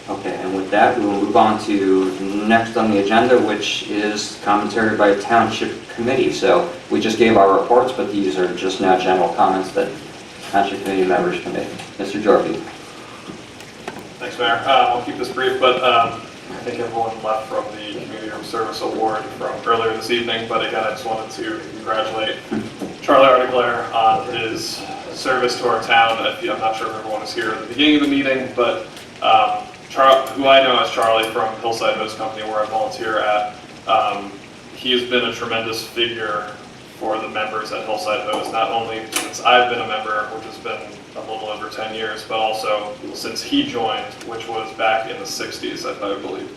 Okay, and with that, we will move on to next on the agenda, which is commentary by Township Committee. So we just gave our reports, but these are just now general comments that Township Committee members can make. Mr. Jorpy. Thanks, Mayor. I'll keep this brief, but I think everyone left from the Community Room Service Award from earlier this evening. But again, I just wanted to congratulate Charlie Artigler on his service to our town. I'm not sure if everyone is here at the beginning of the meeting, but who I know as Charlie from Hillside Hose Company, where I volunteer at, he has been a tremendous figure for the members at Hillside Hose, not only since I've been a member, which has been a little over 10 years, but also since he joined, which was back in the 60s, I believe.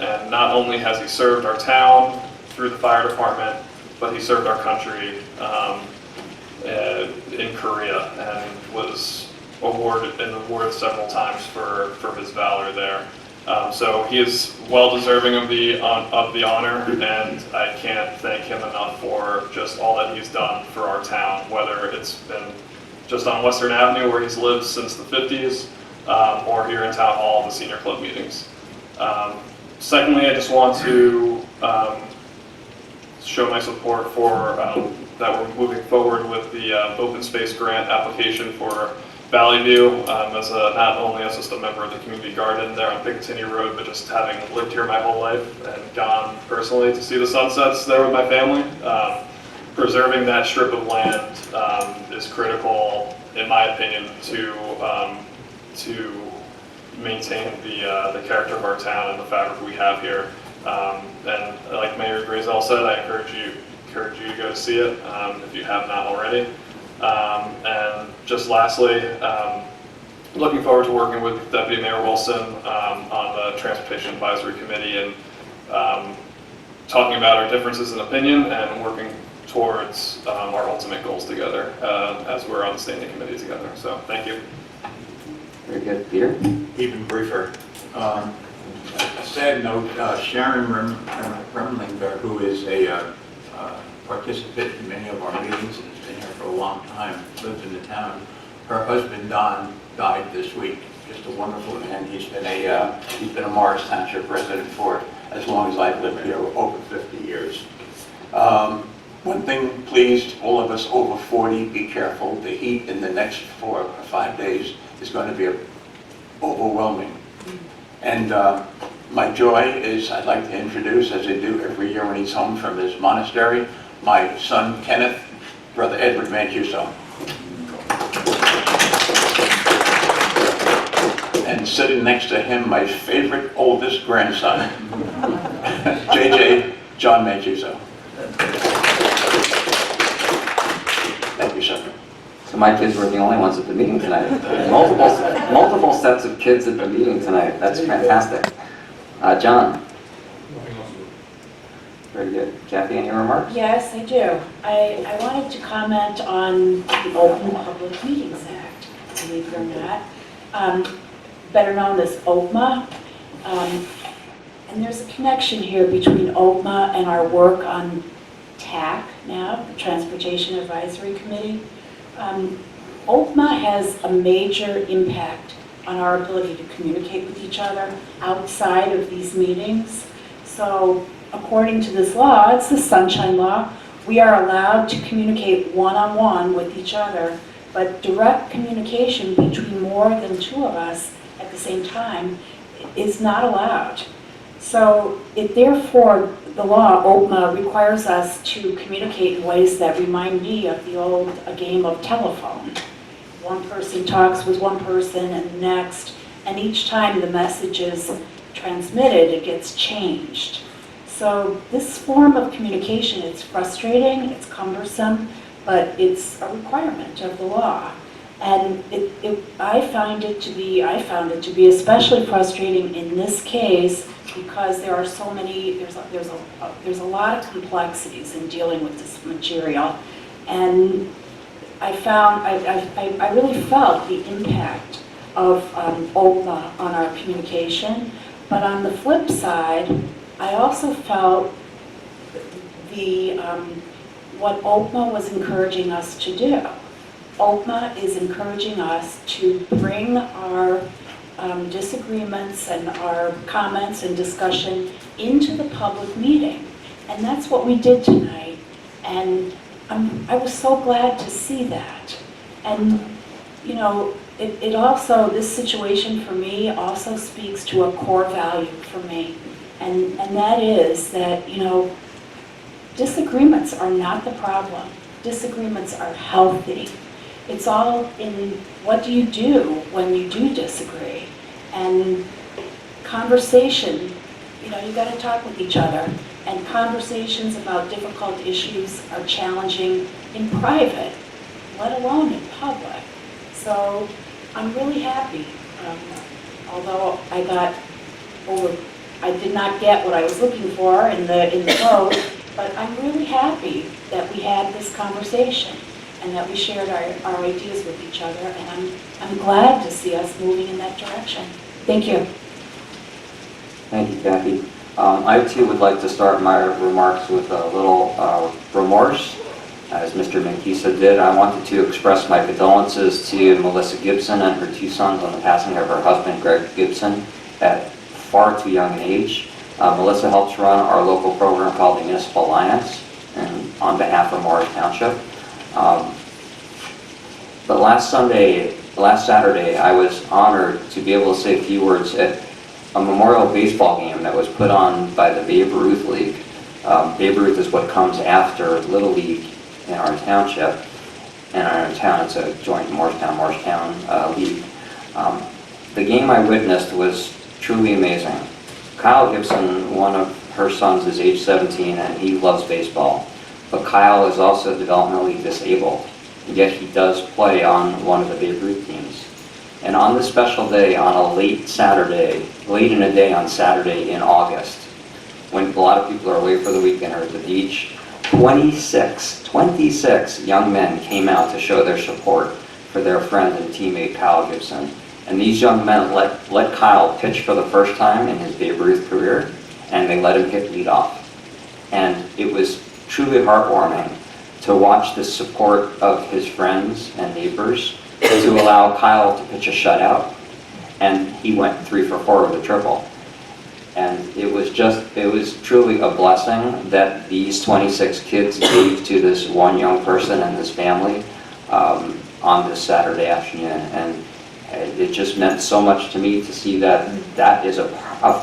And not only has he served our town through the fire department, but he served our country in Korea and was awarded several times for his valor there. So he is well deserving of the honor, and I can't thank him enough for just all that he's done for our town, whether it's been just on Western Avenue where he's lived since the 50s, or here in Town Hall in the Senior Club meetings. Secondly, I just want to show my support for that we're moving forward with the open space grant application for Valley View, not only as just a member of the community garden there on Picatinny Road, but just having lived here my whole life and gone personally to see the sunsets there with my family. Preserving that strip of land is critical, in my opinion, to maintain the character of our town and the fabric we have here. And like Mayor Grazel said, I encourage you to go see it if you have not already. And just lastly, looking forward to working with Deputy Mayor Wilson on the Transportation Advisory Committee and talking about our differences in opinion and working towards our ultimate goals together as we're on the standing committee together. So thank you. Very good. Peter? Even briefer. A sad note, Sharon Remlinger, who is a participant in many of our meetings and has been here for a long time, lives in the town. Her husband, Don, died this week. Just a wonderful man. He's been a Morris Township resident for as long as I've lived here, over 50 years. One thing, please, all of us over 40, be careful. The heat in the next 4 or 5 days is going to be overwhelming. And my joy is I'd like to introduce, as I do every year when he's home from his monastery, my son Kenneth, brother Edward Mancuso. And sitting next to him, my favorite oldest grandson, JJ John Mancuso. Thank you, sir. So my kids were the only ones at the meeting tonight. Multiple sets of kids at the meeting tonight. That's fantastic. John? Very good. Kathy, any remarks? Yes, I do. I wanted to comment on the Open Public Meetings Act, believe it or not, better known as OPMA. And there's a connection here between OPMA and our work on TAC now, the Transportation Advisory Committee. OPMA has a major impact on our ability to communicate with each other outside of these meetings. So according to this law, it's the Sunshine Law, we are allowed to communicate one-on-one with each other, but direct communication between more than 2 of us at the same time is not allowed. So therefore, the law, OPMA, requires us to communicate in ways that remind me of the old game of telephone. One person talks with one person and the next, and each time the message is transmitted, it gets changed. So this form of communication, it's frustrating, it's cumbersome, but it's a requirement of the law. And I found it to be especially frustrating in this case because there are so many, there's a lot of complexities in dealing with this material. And I really felt the impact of OPMA on our communication. But on the flip side, I also felt what OPMA was encouraging us to do. OPMA is encouraging us to bring our disagreements and our comments and discussion into the public meeting. And that's what we did tonight. And I was so glad to see that. And, you know, it also, this situation for me also speaks to a core value for me. And that is that, you know, disagreements are not the problem. Disagreements are healthy. It's all in what do you do when you do disagree. And conversation, you know, you got to talk with each other. And conversations about difficult issues are challenging in private, let alone in public. So I'm really happy. Although I did not get what I was looking for in the vote, but I'm really happy that we had this conversation and that we shared our ideas with each other, and I'm glad to see us moving in that direction. Thank you. Thank you, Kathy. I too would like to start my remarks with a little remorse. As Mr. Mancuso did, I wanted to express my condolences to Melissa Gibson and her two sons on the passing of her husband, Greg Gibson, at far too young an age. Melissa helps run our local program called the Municipal Alliance, and on behalf of Morris Township. But last Saturday, I was honored to be able to say a few words at a memorial baseball game that was put on by the Babe Ruth League. Babe Ruth is what comes after Little League in our township. In our town, it's a joint Morristown league. The game I witnessed was truly amazing. Kyle Gibson, one of her sons, is age 17 and he loves baseball. But Kyle is also developmentally disabled, yet he does play on one of the Babe Ruth teams. And on this special day, on a late in the day on Saturday in August, when a lot of people are away for the weekend or at the beach, 26 young men came out to show their support for their friend and teammate Kyle Gibson. And these young men let Kyle pitch for the first time in his Babe Ruth career, and they let him hit leadoff. And it was truly heartwarming to watch the support of his friends and neighbors to allow Kyle to pitch a shutout, and he went 3 for 4 with a triple. And it was truly a blessing that these 26 kids gave to this one young person and this family on this Saturday afternoon. And it just meant so much to me to see that is a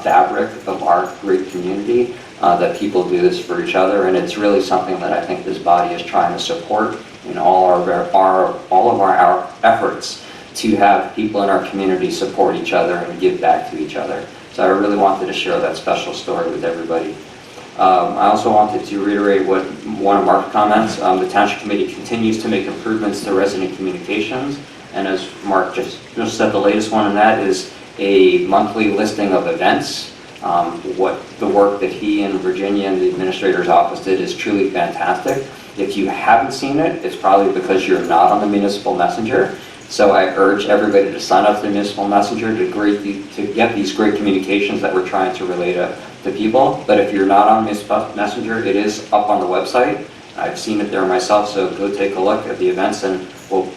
fabric of our great community, that people do this for each other, and it's really something that I think this body is trying to support in all of our efforts to have people in our community support each other and give back to each other. So I really wanted to share that special story with everybody. I also wanted to reiterate one of Mark's comments. The Township Committee continues to make improvements to resident communications, and as Mark just said, the latest one in that is a monthly listing of events. What the work that he and Virginia and the administrator's office did is truly fantastic. If you haven't seen it, it's probably because you're not on the Municipal Messenger. So I urge everybody to sign up to the Municipal Messenger to get these great communications that we're trying to relay to people. But if you're not on Municipal Messenger, it is up on the website. I've seen it there myself, so go take a look at the events, and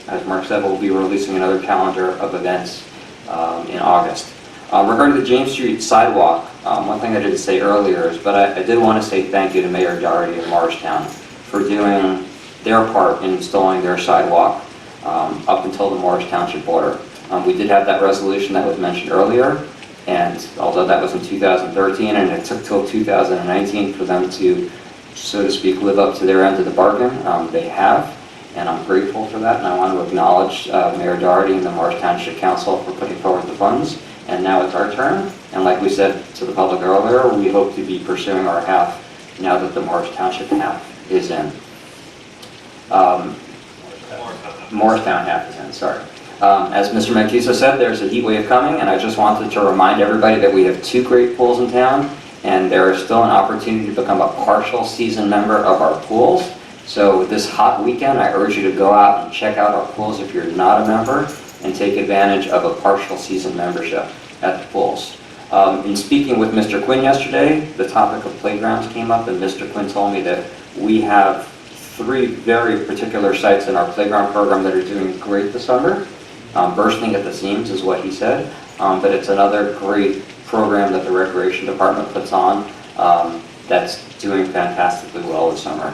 as Mark said, we'll be releasing another calendar of events in August. Regarding the James Street sidewalk, one thing I didn't say earlier is, but I did want to say thank you to Mayor Doherty of Morristown for doing their part in installing their sidewalk up until the Morris Township border. We did have that resolution that was mentioned earlier, and although that was in 2013 and it took till 2019 for them to, so to speak, live up to their end of the bargain, they have, and I'm grateful for that, and I want to acknowledge Mayor Doherty and the Morris Township Council for putting forward the funds. And now it's our turn, and like we said to the public earlier, we hope to be pursuing our half now that the Morris Township half is in. Morristown half is in, sorry. As Mr. Mancuso said, there's a heat wave coming, and I just wanted to remind everybody that we have 2 great pools in town, and there is still an opportunity to become a partial season member of our pools. So this hot weekend, I urge you to go out and check out our pools if you're not a member, and take advantage of a partial season membership at the pools. In speaking with Mr. Quinn yesterday, the topic of playgrounds came up, and Mr. Quinn told me that we have 3 very particular sites in our playground program that are doing great this summer. Bursting at the seams is what he said. but it's another great program that the Recreation Department puts on that's doing fantastically well this summer.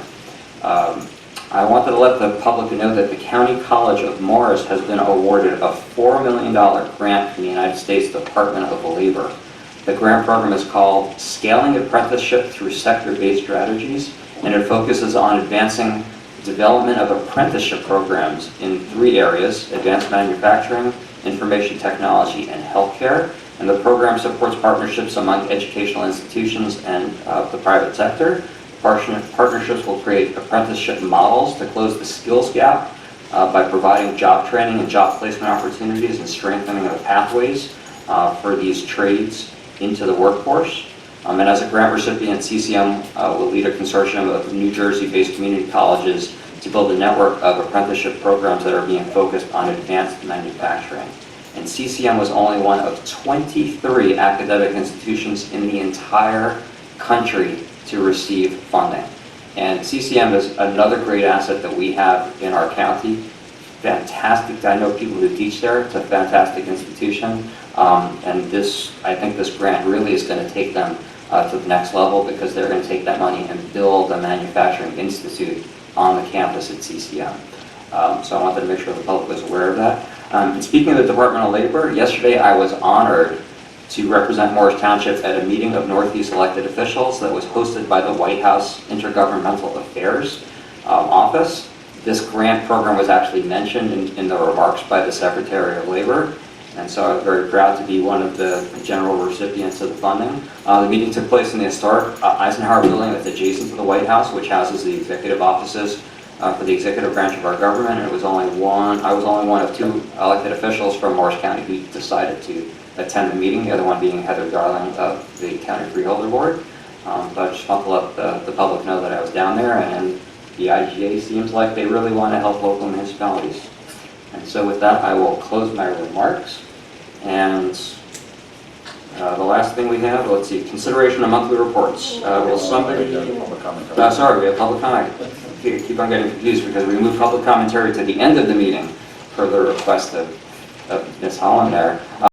I wanted to let the public know that the County College of Morris has been awarded a $4 million grant from the United States Department of Labor. The grant program is called Scaling Apprenticeship Through Sector-Based Strategies, and it focuses on advancing development of apprenticeship programs in 3 areas: advanced manufacturing, information technology, and healthcare. And the program supports partnerships among educational institutions and the private sector. Partnerships will create apprenticeship models to close the skills gap by providing job training and job placement opportunities and strengthening the pathways for these trades into the workforce. And as a grant recipient, CCM will lead a consortium of New Jersey-based community colleges to build a network of apprenticeship programs that are being focused on advanced manufacturing. And CCM was only one of 23 academic institutions in the entire country to receive funding. And CCM is another great asset that we have in our county. Fantastic, I know people who teach there, it's a fantastic institution. And I think this grant really is going to take them to the next level, because they're going to take that money and build a manufacturing institute on the campus at CCM. So I wanted to make sure the public was aware of that. And speaking of the Department of Labor, yesterday I was honored to represent Morris Township at a meeting of Northeast elected officials that was hosted by the White House Intergovernmental Affairs Office. This grant program was actually mentioned in the remarks by the Secretary of Labor, and so I was very proud to be one of the general recipients of the funding. The meeting took place in the historic Eisenhower building that's adjacent to the White House, which houses the executive offices for the executive branch of our government. And I was only one of 2 elected officials from Morris County who decided to attend the meeting, the other one being Heather Darling of the County Freeholder Board. But I just want to let the public know that I was down there, and the IGA seems like they really want to help local municipalities. And so with that, I will close my remarks. And the last thing we have, let's see, consideration of monthly reports. Will somebody... sorry, we have public comment. Keep on getting confused because we moved public commentary to the end of the meeting per the request of Ms. Holland there.